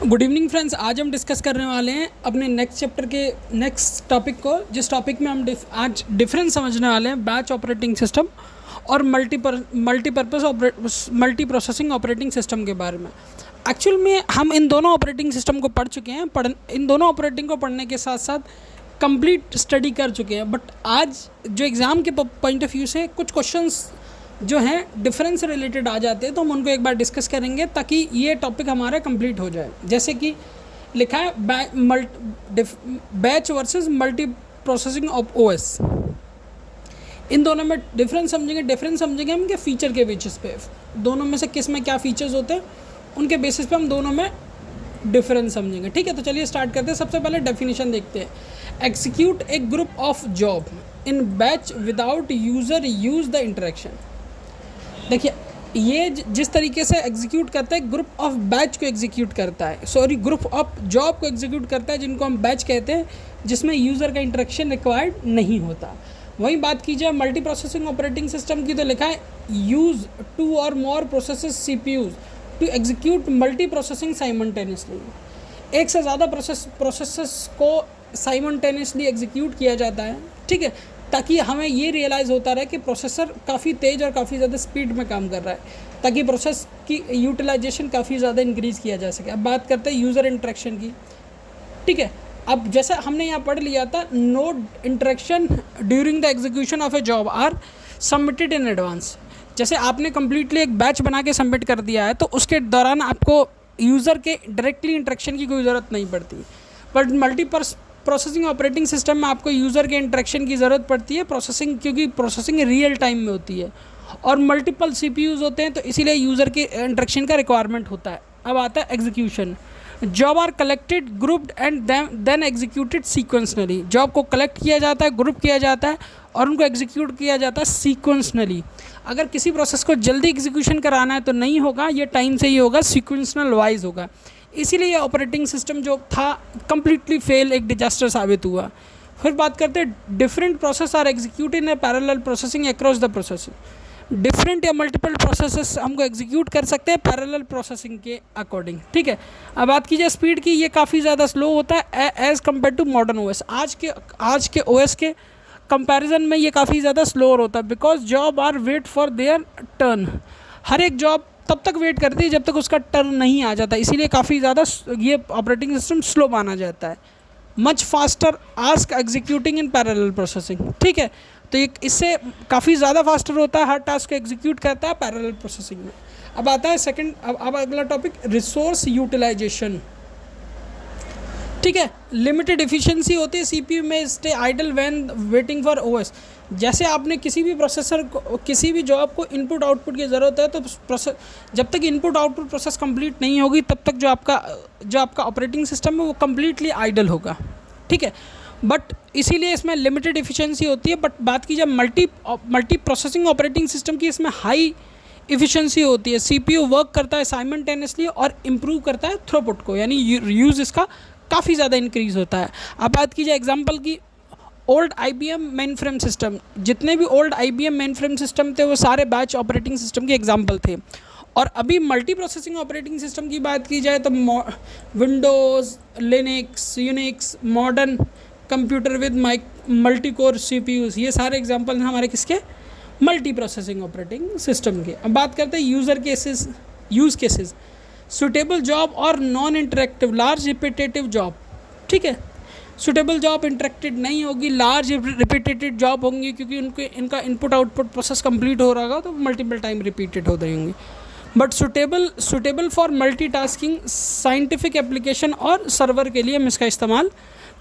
Good evening friends. आज हम discuss करने वाले हैं अपने नेक्स्ट चैप्टर के नेक्स्ट टॉपिक को, जिस टॉपिक में हम आज डिफरेंस समझने वाले हैं बैच ऑपरेटिंग सिस्टम और मल्टी प्रोसेसिंग ऑपरेटिंग सिस्टम के बारे में। एक्चुअल में हम इन दोनों ऑपरेटिंग सिस्टम को पढ़ चुके हैं, इन दोनों ऑपरेटिंग को पढ़ने के साथ साथ कंप्लीट स्टडी कर चुके हैं। बट आज जो एग्ज़ाम के पॉइंट ऑफ व्यू से कुछ क्वेश्चंस जो हैं डिफरेंस रिलेटेड आ जाते हैं, तो हम उनको एक बार डिस्कस करेंगे ताकि ये टॉपिक हमारा कंप्लीट हो जाए। जैसे कि लिखा है batch versus multi processing of OS. इन दोनों में डिफरेंस समझेंगे हम के फीचर के बेसिस पे, दोनों में से किस में क्या फीचर्स होते हैं उनके बेसिस पे हम दोनों में डिफरेंस समझेंगे। ठीक है, तो चलिए स्टार्ट करते हैं। सबसे पहले डेफिनेशन देखते हैं। Execute A group of job in batch without user use the interaction. देखिए, ये जिस तरीके से एग्जीक्यूट करता है, ग्रुप ऑफ बैच को एग्जीक्यूट करता है, ग्रुप ऑफ जॉब को एग्जीक्यूट करता है, जिनको हम बैच कहते हैं, जिसमें यूज़र का इंटरेक्शन रिक्वायर्ड नहीं होता। वहीं बात की जाए मल्टी प्रोसेसिंग ऑपरेटिंग सिस्टम की, तो लिखा है यूज़ 2 और more processes CPUs to execute multi processing simultaneously. एक से ज़्यादा प्रोसेसेस को साइमल्टेनियसली एग्जीक्यूट किया जाता है, ठीक है, ताकि हमें ये रियलाइज़ होता रहे कि प्रोसेसर काफ़ी तेज़ और काफ़ी ज़्यादा स्पीड में काम कर रहा है, ताकि प्रोसेस की यूटिलाइजेशन काफ़ी ज़्यादा इंक्रीज़ किया जा सके। अब बात करते हैं यूज़र इंटरेक्शन की। ठीक है, अब जैसे हमने यहाँ पढ़ लिया था, no interaction during the execution of a job are submitted in advance. जैसे आपने कम्प्लीटली एक बैच बना के सबमिट कर दिया है, तो उसके दौरान आपको यूज़र के डायरेक्टली इंटरेक्शन की कोई ज़रूरत नहीं पड़ती। But multi processing operating system में आपको यूज़र के इंटरेक्शन की ज़रूरत पड़ती है, क्योंकि प्रोसेसिंग रियल टाइम में होती है और मल्टीपल सीपीयूज़ होते हैं, तो इसीलिए यूज़र के इंटरेक्शन का रिक्वायरमेंट होता है। अब आता है execution. Job are collected, grouped and then executed sequentially. Job को कलेक्ट किया जाता है, ग्रुप किया जाता है और उनको एग्जीक्यूट किया जाता है सीक्वेंसनली। अगर किसी प्रोसेस को जल्दी एग्जीक्यूशन कराना है तो नहीं होगा, ये टाइम से ही होगा, सीक्वेंसनल वाइज होगा। इसीलिए ये ऑपरेटिंग सिस्टम जो था कंप्लीटली फेल, एक डिजास्टर साबित हुआ। फिर बात करते हैं different process are execute in a parallel processing across the process. Different या मल्टीपल प्रोसेसेस हमको एग्जीक्यूट कर सकते हैं पैरेलल प्रोसेसिंग के अकॉर्डिंग। ठीक है, अब बात कीजिए स्पीड की, ये काफ़ी ज़्यादा स्लो होता है as compare to modern OS. आज के ओएस के कंपैरिजन में ये काफ़ी ज़्यादा स्लोअर होता है, because job are wait for their turn. हर एक जॉब तब तक वेट करती है जब तक उसका टर्न नहीं आ जाता, इसीलिए काफ़ी ज़्यादा ये ऑपरेटिंग सिस्टम स्लो माना जाता है। Much faster ask executing in parallel processing. ठीक है, तो ये इससे काफ़ी ज़्यादा फास्टर होता है, हर टास्क को एग्जीक्यूट करता है पैरेलल प्रोसेसिंग में। अब आता है अब अगला टॉपिक, रिसोर्स यूटिलाइजेशन। ठीक है, लिमिटेड एफिशिएंसी होती है सीपीयू में, stay idle when waiting for OS. जैसे आपने किसी भी प्रोसेसर को, किसी भी जॉब को इनपुट आउटपुट की ज़रूरत है, तो जब तक इनपुट आउटपुट प्रोसेस कंप्लीट नहीं होगी तब तक जो आपका ऑपरेटिंग सिस्टम है वो कम्प्लीटली आइडल होगा। ठीक है, बट इसीलिए इसमें लिमिटेड एफिशिएंसी होती है। बट बात की जाए मल्टी प्रोसेसिंग ऑपरेटिंग सिस्टम की, इसमें हाई एफिशिएंसी होती है। सीपीयू वर्क करता है साइमल्टेनियसली और इम्प्रूव करता है थ्रूपुट को, यानी यूज़ इसका काफ़ी ज़्यादा इंक्रीज़ होता है। अब बात की जाए एग्जांपल की, old IBM main frame system, जितने भी old IBM main frame system थे वो सारे बैच ऑपरेटिंग सिस्टम के एग्जांपल थे। और अभी मल्टी प्रोसेसिंग ऑपरेटिंग सिस्टम की बात की जाए तो Windows, Linux, Unix, modern computer with multi core CPUs, ये सारे एग्जांपल हैं हमारे किसके, मल्टी प्रोसेसिंग ऑपरेटिंग सिस्टम के। अब बात करते हैं यूज़ केसेस। सुटेबल जॉब और non interactive large repetitive job. ठीक है, सुटेबल जॉब इंटरेक्टेड नहीं होगी, लार्ज रिपीटेटेड जॉब होंगी, क्योंकि इनका इनपुट आउटपुट प्रोसेस कंप्लीट हो रहा होगा तो मल्टीपल टाइम रिपीटेड हो रही होंगी। But suitable for multitasking, scientific application और सर्वर के लिए हम इसका इस्तेमाल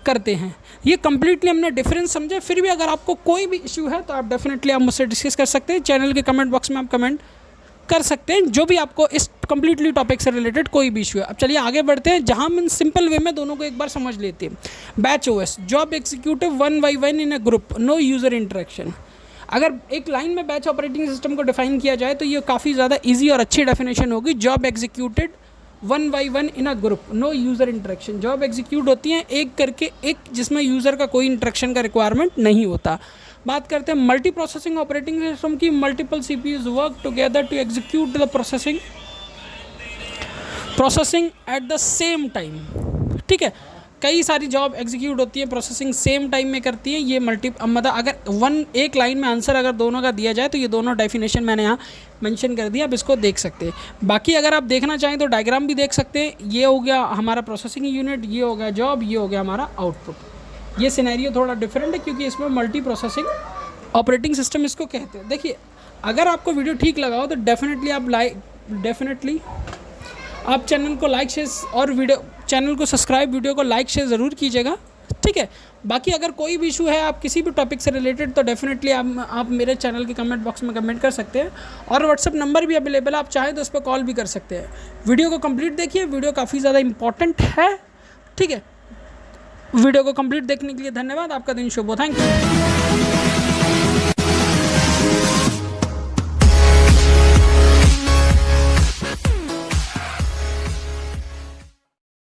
करते हैं। ये कम्प्लीटली हमने डिफरेंस समझे। फिर भी अगर आपको कोई भी इशू है तो आप डेफिनेटली आप मुझसे डिस्कस कर सकते हैं। चैनल के कमेंट बॉक्स में आप कमेंट कर सकते हैं, जो भी आपको इस कम्प्लीटली टॉपिक से रिलेटेड कोई भी इशू है। अब चलिए आगे बढ़ते हैं, जहां हम इन सिंपल वे में दोनों को एक बार समझ लेते हैं। Batch OS, job executive 1 by 1 in a group, no user interaction. अगर एक लाइन में बैच ऑपरेटिंग सिस्टम को डिफाइन किया जाए तो ये काफ़ी ज़्यादा ईजी और अच्छी डेफिनेशन होगी। Job executed 1 by 1 in a group, no user interaction. Job execute होती हैं एक करके एक, जिसमें यूज़र का कोई इंटरेक्शन का रिक्वायरमेंट नहीं होता। बात करते हैं मल्टी प्रोसेसिंग ऑपरेटिंग सिस्टम की, multiple CPUs work together to execute the processing processing at the same time, ठीक है। कई सारी जॉब एग्जीक्यूट होती है, प्रोसेसिंग सेम टाइम में करती है। ये मतलब अगर एक लाइन में आंसर अगर दोनों का दिया जाए तो ये दोनों डेफिनेशन मैंने यहाँ मेंशन कर दिया, आप इसको देख सकते हैं। बाकी अगर आप देखना चाहें तो डायग्राम भी देख सकते हैं। ये हो गया हमारा प्रोसेसिंग यूनिट, ये हो गया जॉब, ये हो गया हमारा आउटपुट। ये सिनेरियो थोड़ा डिफरेंट है क्योंकि इसमें मल्टी प्रोसेसिंग ऑपरेटिंग सिस्टम इसको कहते हैं। देखिए, अगर आपको वीडियो ठीक लगा हो तो डेफिनेटली आप चैनल को लाइक शेयर और चैनल को सब्सक्राइब, वीडियो को लाइक शेयर ज़रूर कीजिएगा, ठीक है। बाकी अगर कोई भी इशू है आप किसी भी टॉपिक से रिलेटेड तो डेफिनेटली आप मेरे चैनल के कमेंट बॉक्स में कमेंट कर सकते हैं, और व्हाट्सअप नंबर भी अवेलेबल है, आप चाहें तो उस पर कॉल भी कर सकते हैं। वीडियो को कंप्लीट देखिए, वीडियो काफ़ी ज़्यादा इंपॉर्टेंट है, ठीक है। वीडियो को कंप्लीट देखने के लिए धन्यवाद। आपका दिन शुभ हो। Thank you.